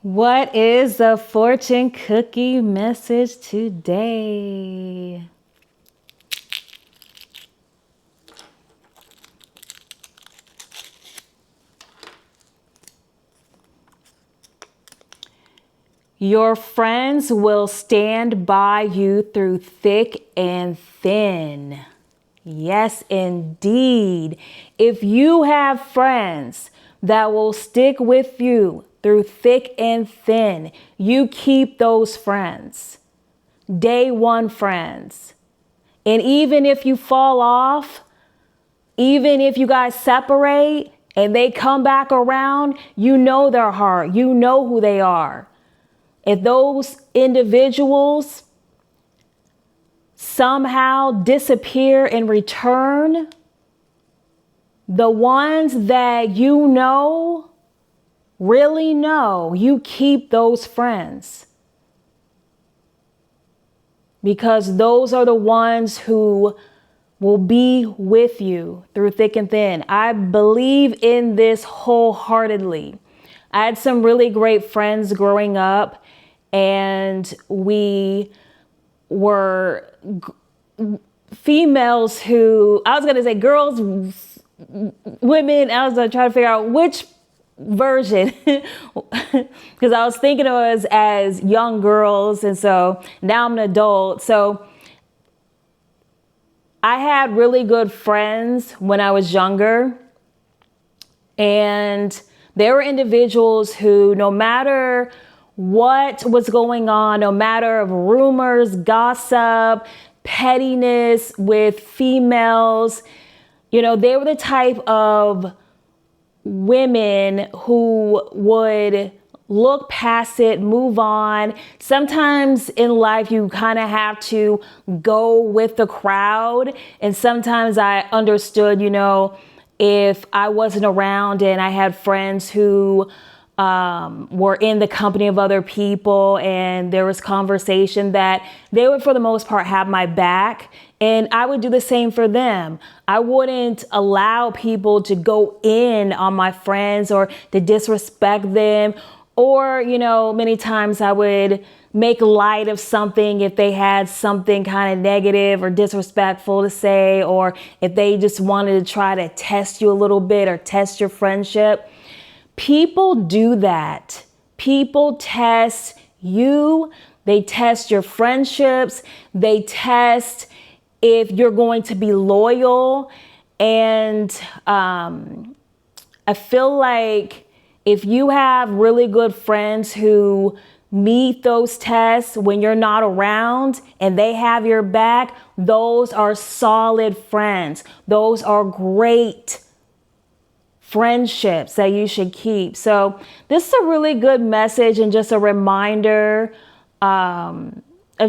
What is the fortune cookie message today? Your friends will stand by you through thick and thin. Yes, indeed. If you have friends that will stick with you through thick and thin, you keep those friends. Day one friends. And even if you fall off, even if you guys separate and they come back around, you know their heart. You know who they are. If those individuals somehow disappear in return, the ones that you know, really know, you keep those friends. Because those are the ones who will be with you through thick and thin. I believe in this wholeheartedly. I had some really great friends growing up, and we were females who, I was going to say girls, women, I was going to try to figure out which version because I was thinking of us as young girls, and so now I'm an adult. So I had really good friends when I was younger, and there were individuals who, no matter what was going on, no matter of rumors, gossip, pettiness with females, you know, they were the type of women who would look past it, move on. Sometimes in life, you kind of have to go with the crowd. And sometimes I understood, you know, if I wasn't around and I had friends who were in the company of other people and there was conversation, that they would, for the most part, have my back. And I would do the same for them. I wouldn't allow people to go in on my friends or to disrespect them. Or, you know, many times I would make light of something if they had something kind of negative or disrespectful to say, or if they just wanted to try to test you a little bit or test your friendship. People do that. People test you. They test your friendships. They test if you're going to be loyal. And I feel like if you have really good friends who meet those tests when you're not around and they have your back, those are solid friends. Those are great friendships that you should keep. So this is a really good message and just a reminder of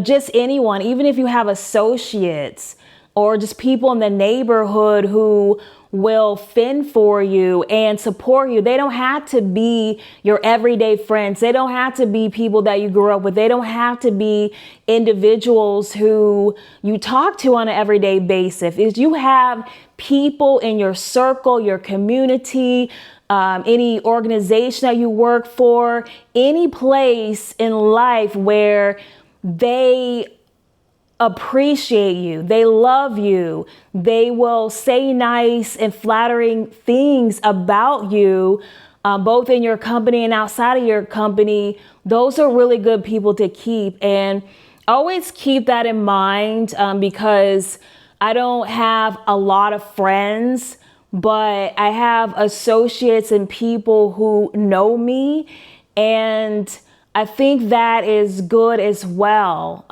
just anyone, even if you have associates or just people in the neighborhood who will fend for you and support you. They don't have to be your everyday friends. They don't have to be people that you grew up with. They don't have to be individuals who you talk to on an everyday basis. If you have people in your circle, your community, any organization that you work for, any place in life where they appreciate you, they love you, they will say nice and flattering things about you, both in your company and outside of your company. Those are really good people to keep. And always keep that in mind, because I don't have a lot of friends, but I have associates and people who know me, and I think that is good as well.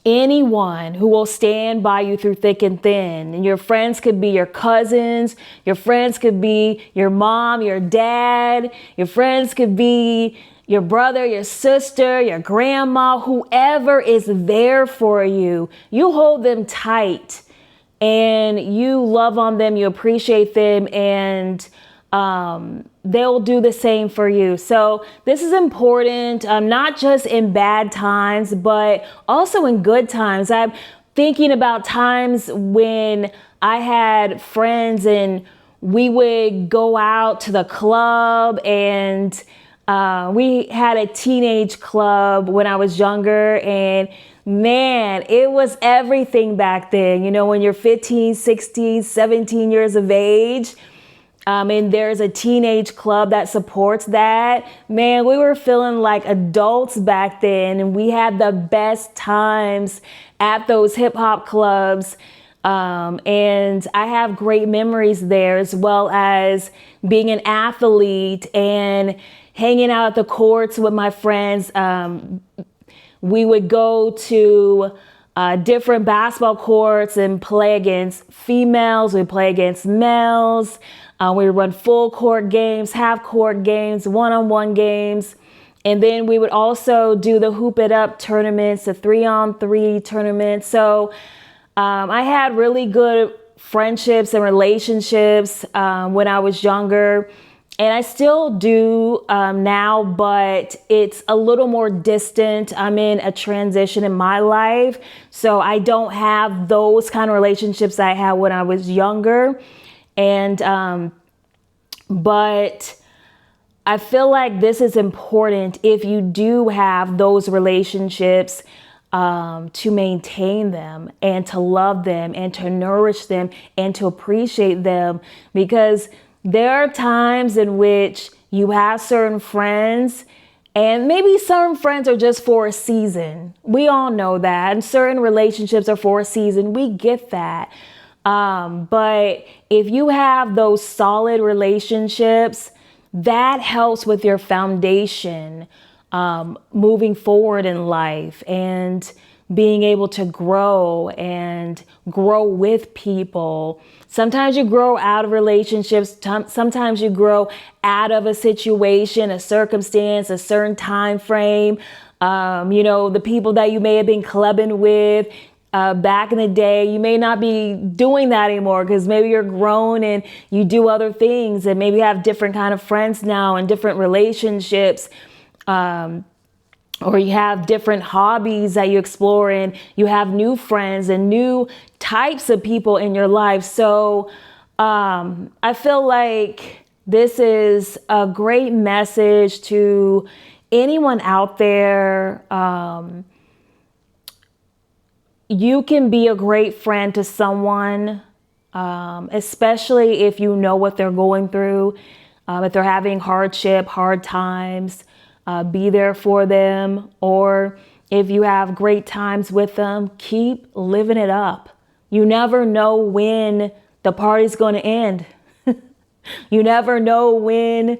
Anyone who will stand by you through thick and thin, and your friends could be your cousins, your friends could be your mom, your dad, your friends could be your brother, your sister, your grandma, whoever is there for you, you hold them tight and you love on them, you appreciate them, and they'll do the same for you. So this is important, not just in bad times, but also in good times. I'm thinking about times when I had friends and we would go out to the club, and we had a teenage club when I was younger, and man, it was everything back then. You know, when you're 15, 16, 17 years of age, and there's a teenage club that supports that. Man, we were feeling like adults back then, and we had the best times at those hip hop clubs. And I have great memories there, as well as being an athlete and hanging out at the courts with my friends. We would go to different basketball courts and play against females. We play against males. We would run full court games, half court games, one-on-one games. And then we would also do the Hoop It Up tournaments, the 3-on-3 tournaments. So I had really good friendships and relationships when I was younger. And I still do now, but it's a little more distant. I'm in a transition in my life, so I don't have those kind of relationships I had when I was younger. And but I feel like this is important if you do have those relationships, to maintain them and to love them and to nourish them and to appreciate them, because there are times in which you have certain friends, and maybe certain friends are just for a season. We all know that. And certain relationships are for a season. We get that. But if you have those solid relationships, that helps with your foundation, moving forward in life and being able to grow and grow with people. Sometimes you grow out of relationships. Sometimes you grow out of a situation, a circumstance, a certain time frame. You know, the people that you may have been clubbing with back in the day, you may not be doing that anymore, because maybe you're grown and you do other things, and maybe you have different kind of friends now and different relationships. Or you have different hobbies that you explore, and you have new friends and new types of people in your life. So I feel like this is a great message to anyone out there. You can be a great friend to someone, especially if you know what they're going through. If they're having hardship, hard times, be there for them. Or if you have great times with them, keep living it up. You never know when the party's going to end. You never know when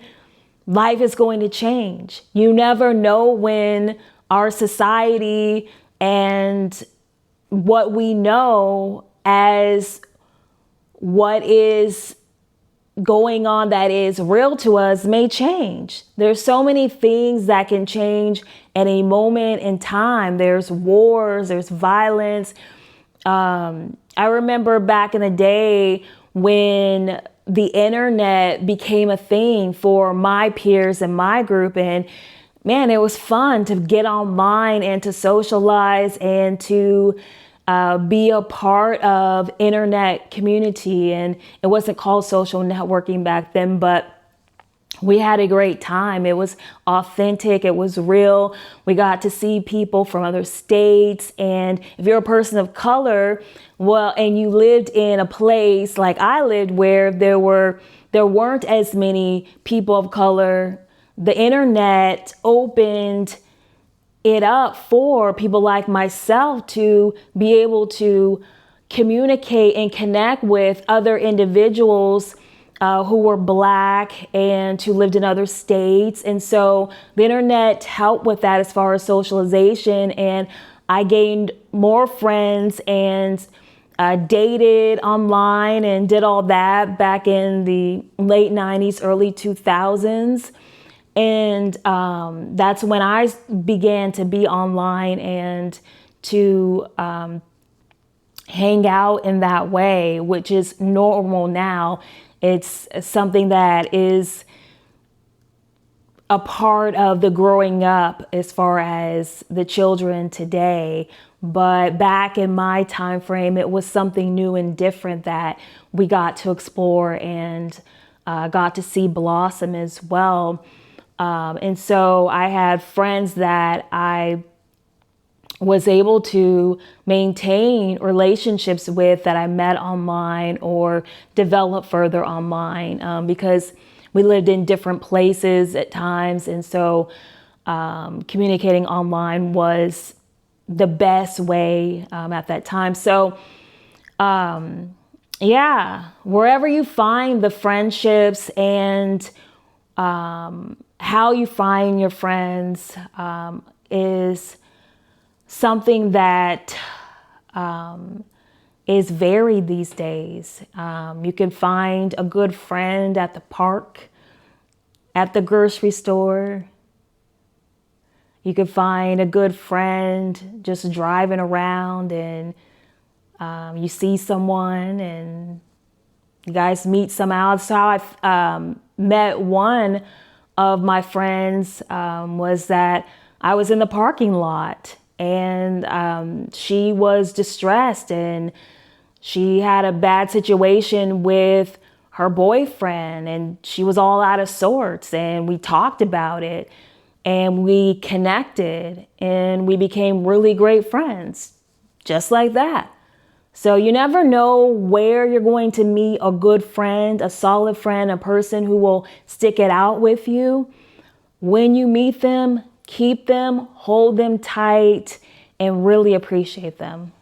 life is going to change. You never know when our society and what we know as what is going on that is real to us may change. There's so many things that can change at a moment in time. There's wars, there's violence. I remember back in the day when the internet became a thing for my peers and my group, and man, it was fun to get online and to socialize and to be a part of internet community. And it wasn't called social networking back then, but we had a great time. It was authentic. It was real. We got to see people from other states. And if you're a person of color, well, and you lived in a place like I lived where there weren't as many people of color, the internet opened it up for people like myself to be able to communicate and connect with other individuals who were Black and who lived in other states. And so the internet helped with that as far as socialization. And I gained more friends and dated online and did all that back in the late 90s, early 2000s. And that's when I began to be online and to hang out in that way, which is normal now. It's something that is a part of the growing up as far as the children today. But back in my time frame, it was something new and different that we got to explore and got to see blossom as well. And so I had friends that I was able to maintain relationships with that I met online or develop further online, because we lived in different places at times. And so communicating online was the best way at that time. So yeah, wherever you find the friendships and how you find your friends is something that is varied these days. You can find a good friend at the park, at the grocery store. You can find a good friend just driving around and you see someone and you guys meet somehow. That's how I met one of my friends, was that I was in the parking lot and she was distressed and she had a bad situation with her boyfriend and she was all out of sorts, and we talked about it and we connected and we became really great friends just like that. So you never know where you're going to meet a good friend, a solid friend, a person who will stick it out with you. When you meet them, keep them, hold them tight, and really appreciate them.